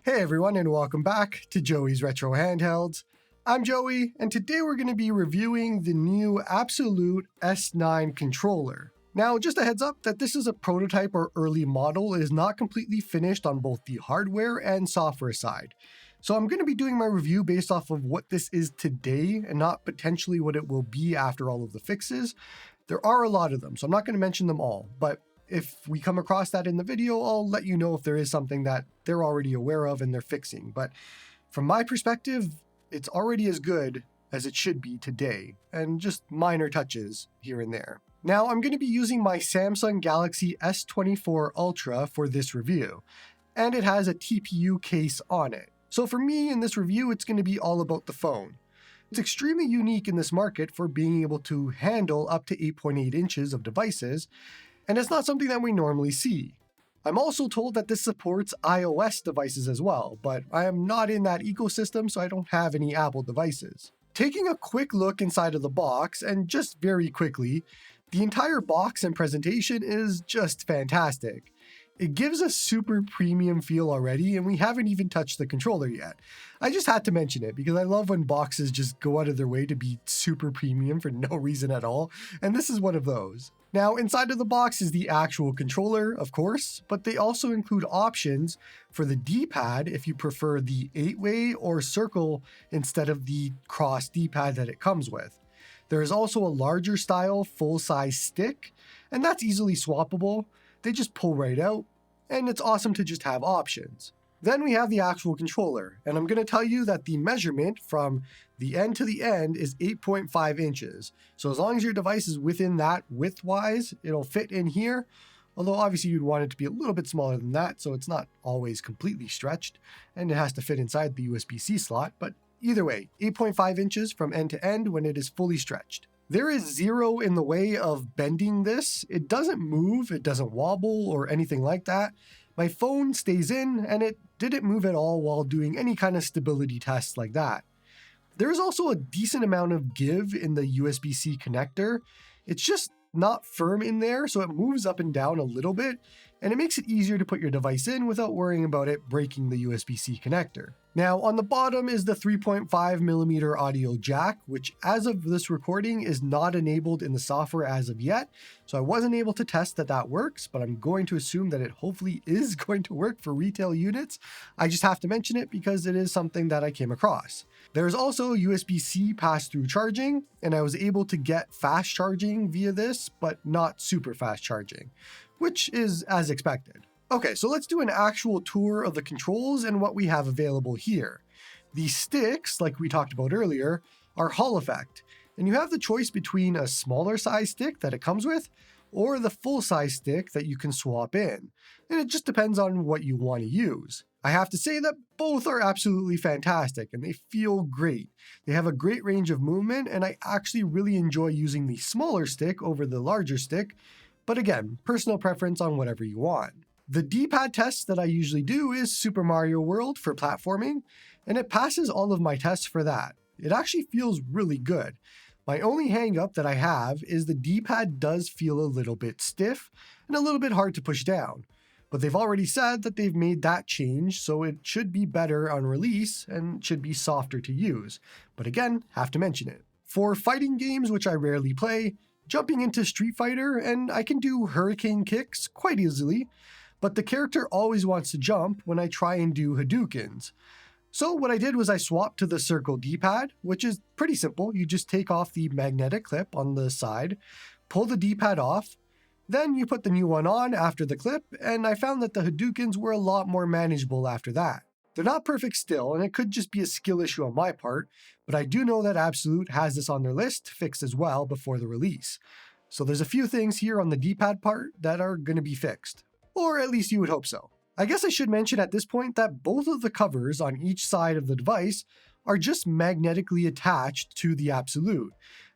Hey everyone, and welcome back to Joey's Retro Handhelds. I'm Joey, and today we're going to be reviewing the new Abxylute S9 controller. Now, just a heads up that this is a prototype or early model. It is not completely finished on both the hardware and software side. So I'm going to be doing my review based off of what this is today and not potentially what it will be after all of the fixes. There are a lot of them, so I'm not going to mention them all, but if we come across that in the video, I'll let you know if there is something that they're already aware of and they're fixing. But from my perspective, it's already as good as it should be today, and just minor touches here and there. Now, I'm going to be using my Samsung Galaxy S24 Ultra for this review, and it has a TPU case on it. So for me, in this review, it's going to be all about the phone. It's extremely unique in this market for being able to handle up to 8.8 inches of devices, and it's not something that we normally see. I'm also told that this supports iOS devices as well, but I am not in that ecosystem, so I don't have any Apple devices. Taking a quick look inside of the box, and just very quickly, the entire box and presentation is just fantastic. It gives a super premium feel already, and we haven't even touched the controller yet. I just had to mention it because I love when boxes just go out of their way to be super premium for no reason at all, and this is one of those. Now, inside of the box is the actual controller, of course, but they also include options for the D-pad if you prefer the 8-way or circle instead of the cross D-pad that it comes with. There is also a larger style full-size stick, and that's easily swappable. They just pull right out, and it's awesome to just have options. Then we have the actual controller, and I'm going to tell you that the measurement from the end to the end is 8.5 inches. So as long as your device is within that width-wise, it'll fit in here. Although obviously you'd want it to be a little bit smaller than that, so it's not always completely stretched, and it has to fit inside the USB-C slot. But either way, 8.5 inches from end to end when it is fully stretched. There is zero in the way of bending this. It doesn't move, it doesn't wobble or anything like that. My phone stays in, and it didn't move at all while doing any kind of stability tests like that. There is also a decent amount of give in the USB-C connector. It's just not firm in there, so it moves up and down a little bit, and it makes it easier to put your device in without worrying about it breaking the USB-C connector. Now, on the bottom is the 3.5mm audio jack, which as of this recording is not enabled in the software as of yet, so I wasn't able to test that that works, but I'm going to assume that it hopefully is going to work for retail units. I just have to mention it because it is something that I came across. There's also USB-C pass-through charging, and I was able to get fast charging via this, but not super fast charging, which is as expected. Okay, so let's do an actual tour of the controls and what we have available here. The sticks, like we talked about earlier, are Hall effect, and you have the choice between a smaller size stick that it comes with, or the full size stick that you can swap in, and it just depends on what you want to use. I have to say that both are absolutely fantastic and they feel great. They have a great range of movement, and I actually really enjoy using the smaller stick over the larger stick, but again, personal preference on whatever you want. The D-pad test that I usually do is Super Mario World for platforming, and it passes all of my tests for that. It actually feels really good. My only hang-up that I have is the D-pad does feel a little bit stiff and a little bit hard to push down. But they've already said that they've made that change, so it should be better on release and should be softer to use. But again, have to mention it. For fighting games, which I rarely play, jumping into Street Fighter, and I can do hurricane kicks quite easily, but the character always wants to jump when I try and do Hadoukens. So what I did was I swapped to the circle D-pad, which is pretty simple. You just take off the magnetic clip on the side, pull the D-pad off, then you put the new one on after the clip, and I found that the Hadoukens were a lot more manageable after that. They're not perfect still, and it could just be a skill issue on my part, but I do know that Abxylute has this on their list fixed as well before the release. So there's a few things here on the D-pad part that are going to be fixed. Or at least you would hope so. I guess I should mention at this point that both of the covers on each side of the device are just magnetically attached to the Abxylute.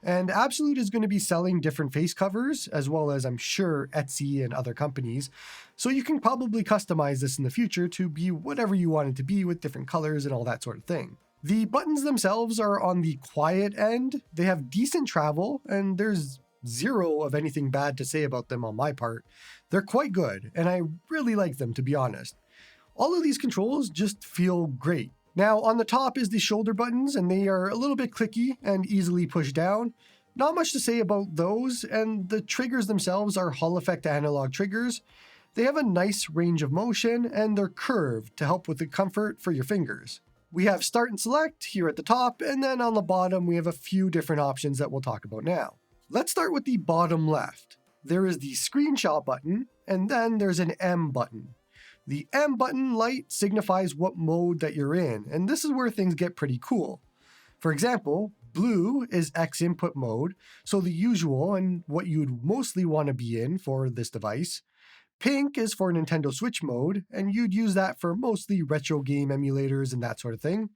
And Abxylute is going to be selling different face covers, as well as I'm sure Etsy and other companies. So you can probably customize this in the future to be whatever you want it to be with different colors and all that sort of thing. The buttons themselves are on the quiet end. They have decent travel, and there's zero of anything bad to say about them on my part. They're quite good, and I really like them, to be honest. All of these controls just feel great. Now on the top is the shoulder buttons, and they are a little bit clicky and easily pushed down. Not much to say about those, and the triggers themselves are Hall effect analog triggers. They have a nice range of motion, and they're curved to help with the comfort for your fingers. We have start and select here at the top, and then on the bottom we have a few different options that we'll talk about now. Let's start with the bottom left. There is the screenshot button, and then there's an M button. The M button light signifies what mode that you're in, and this is where things get pretty cool. For example, blue is X input mode, so the usual and what you'd mostly want to be in for this device. Pink is for Nintendo Switch mode, and you'd use that for mostly retro game emulators and that sort of thing.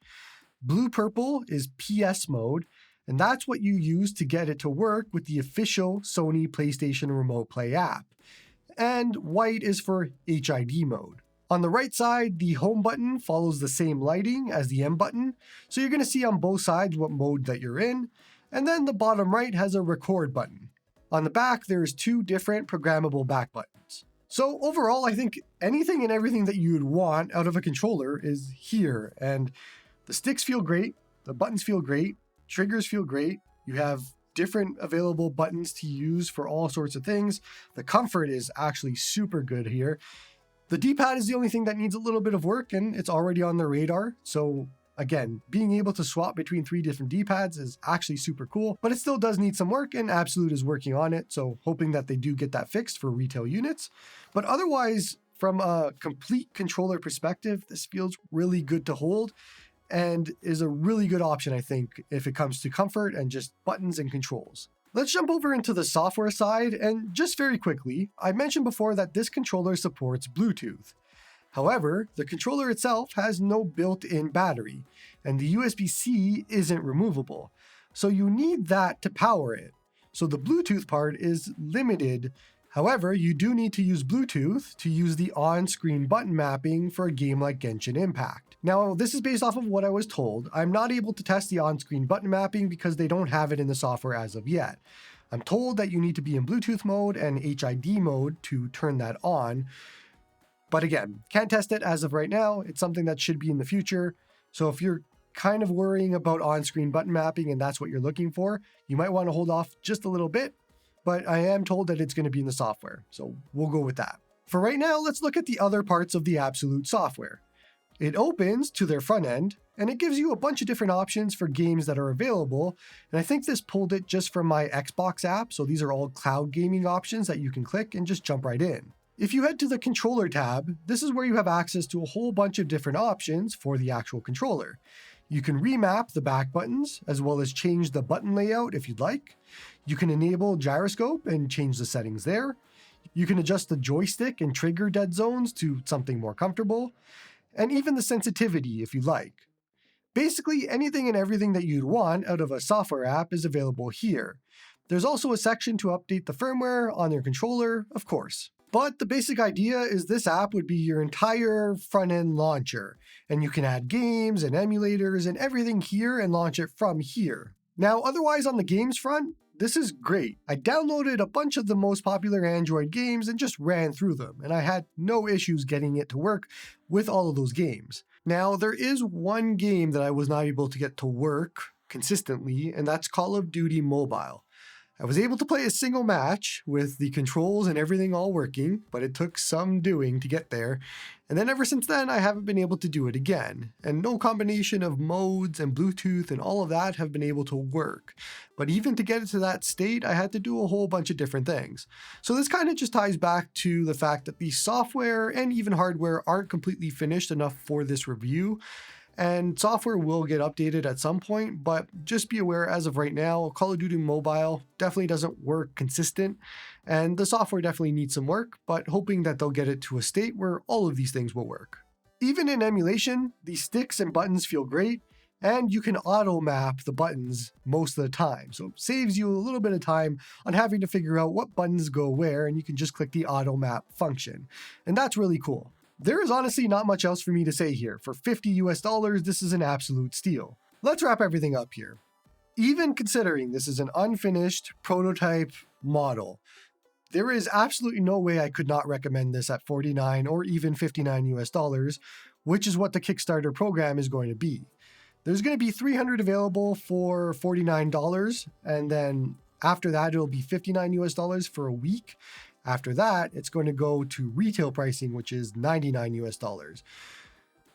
Blue-purple is PS mode, and that's what you use to get it to work with the official Sony PlayStation Remote Play app. And white is for HID mode. On the right side, the home button follows the same lighting as the M button, so you're going to see on both sides what mode that you're in, and then the bottom right has a record button. On the back, there's two different programmable back buttons. So overall, I think anything and everything that you'd want out of a controller is here, and the sticks feel great, the buttons feel great, triggers feel great, you have different available buttons to use for all sorts of things. The comfort is actually super good here. The D-pad is the only thing that needs a little bit of work, and it's already on the radar. So again, being able to swap between 3 different D-pads is actually super cool, but it still does need some work, and Abxylute is working on it. So hoping that they do get that fixed for retail units. But otherwise, from a complete controller perspective, this feels really good to hold and is a really good option, I think, if it comes to comfort and just buttons and controls. Let's jump over into the software side, and just very quickly, I mentioned before that this controller supports Bluetooth. However, the controller itself has no built-in battery, and the USB-C isn't removable, so you need that to power it. So the Bluetooth part is limited. However, you do need to use Bluetooth to use the on-screen button mapping for a game like Genshin Impact. Now, this is based off of what I was told. I'm not able to test the on-screen button mapping because they don't have it in the software as of yet. I'm told that you need to be in Bluetooth mode and HID mode to turn that on. But again, can't test it as of right now. It's something that should be in the future. So if you're kind of worrying about on-screen button mapping and that's what you're looking for, you might want to hold off just a little bit. But I am told that it's going to be in the software, so we'll go with that. For right now, let's look at the other parts of the Abxylute software. It opens to their front end, and it gives you a bunch of different options for games that are available, and I think this pulled it just from my Xbox app, so these are all cloud gaming options that you can click and just jump right in. If you head to the controller tab, this is where you have access to a whole bunch of different options for the actual controller. You can remap the back buttons, as well as change the button layout if you'd like. You can enable gyroscope and change the settings there. You can adjust the joystick and trigger dead zones to something more comfortable, and even the sensitivity if you like. Basically, anything and everything that you'd want out of a software app is available here. There's also a section to update the firmware on your controller, of course. But the basic idea is this app would be your entire front-end launcher, and you can add games and emulators and everything here and launch it from here. Now, otherwise on the games front, this is great. I downloaded a bunch of the most popular Android games and just ran through them, and I had no issues getting it to work with all of those games. Now, there is one game that I was not able to get to work consistently, and that's Call of Duty Mobile. I was able to play a single match with the controls and everything all working, but it took some doing to get there. And then ever since then, I haven't been able to do it again. And no combination of modes and Bluetooth and all of that have been able to work. But even to get it to that state, I had to do a whole bunch of different things. So this kind of just ties back to the fact that the software and even hardware aren't completely finished enough for this review. And software will get updated at some point, but just be aware as of right now, Call of Duty Mobile definitely doesn't work consistent, and the software definitely needs some work, but hoping that they'll get it to a state where all of these things will work. Even in emulation, the sticks and buttons feel great, and you can auto map the buttons most of the time. So it saves you a little bit of time on having to figure out what buttons go where, and you can just click the auto map function. And that's really cool. There is honestly not much else for me to say here. For $50 US, this is an absolute steal. Let's wrap everything up here. Even considering this is an unfinished prototype model, There is absolutely no way I could not recommend this at $49 or even $59 US, which is what the Kickstarter program is going to be. There's going to be 300 available for $49, and then after that, it'll be $59 US for a week. After that, it's going to go to retail pricing, which is $99 US.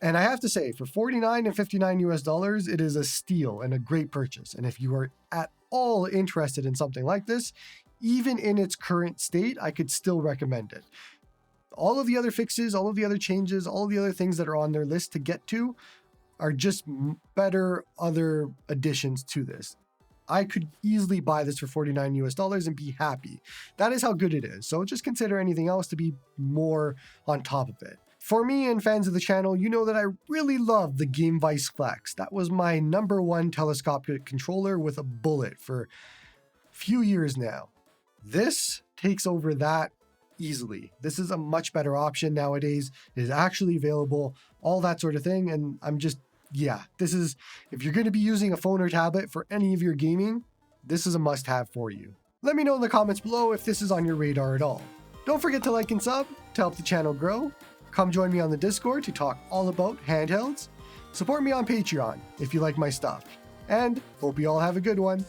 And I have to say, for $49 and $59 US, it is a steal and a great purchase. And if you are at all interested in something like this, even in its current state, I could still recommend it. All of the other fixes, all of the other changes, all of the other things that are on their list to get to are just better other additions to this. I could easily buy this for $49 US and be happy. That is how good it is. So just consider anything else to be more on top of it. For me and fans of the channel, you know that I really love the Game Vice Flex. That was my #1 telescopic controller with a bullet for a few years now. This takes over that easily. This is a much better option nowadays. It is actually available, all that sort of thing. And this is, if you're going to be using a phone or tablet for any of your gaming, this is a must-have for you. Let me know in the comments below if this is on your radar at all. Don't forget to like and sub to help the channel grow. Come join me on the Discord to talk all about handhelds. Support me on Patreon if you like my stuff. And hope you all have a good one.